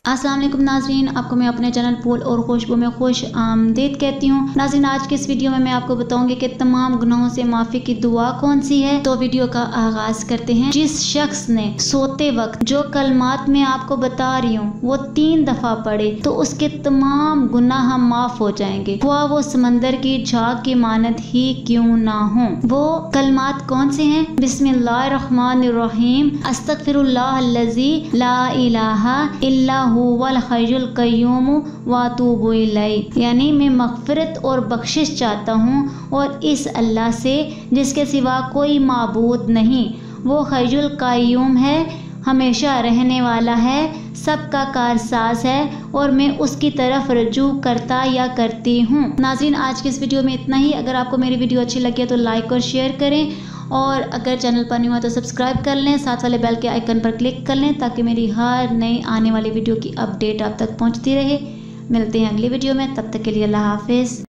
अस्सलाम वालेकुम नाज़रीन, आपको मैं अपने चैनल फूल और खुशबू में खुश आमदीद कहती हूँ। नाज़रीन, आज की इस वीडियो में मैं आपको बताऊंगी कि तमाम गुनाहों से माफ़ी की दुआ कौन सी है। तो वीडियो का आगाज करते हैं। जिस शख्स ने सोते वक्त जो कलमात मैं आपको बता रही हूँ वो 3 दफ़ा पढ़े तो उसके तमाम गुनाह माफ़ हो जाएंगे, वो समंदर की झाग की मानद ही क्यों ना हो। वो कलमात कौन से हैं? बिस्मिल्लाहिर्रहमानिर्रहीम, अस्तगफिरुल्लाहल्लज़ी ला इलाहा इल्ला हुवल हय्युल क़य्यूम व अतूबु इलैह, यानी मैं मग़फ़िरत और बख्शिश चाहता हूँ और इस अल्लाह से जिसके सिवा कोई माबूद नहीं। वो हय्युल क़य्यूम है, हमेशा रहने वाला है, सबका कारसाज है और मैं उसकी तरफ रजू करता या करती हूँ। नाज़रीन, आज की इस वीडियो में इतना ही। अगर आपको मेरी वीडियो अच्छी लगी है तो लाइक और शेयर करें और अगर चैनल पर नहीं हुआ तो सब्सक्राइब कर लें, साथ वाले बेल के आइकन पर क्लिक कर लें ताकि मेरी हर नई आने वाली वीडियो की अपडेट आप तक पहुँचती रहे। मिलते हैं अगली वीडियो में, तब तक के लिए अल्लाह हाफिज़।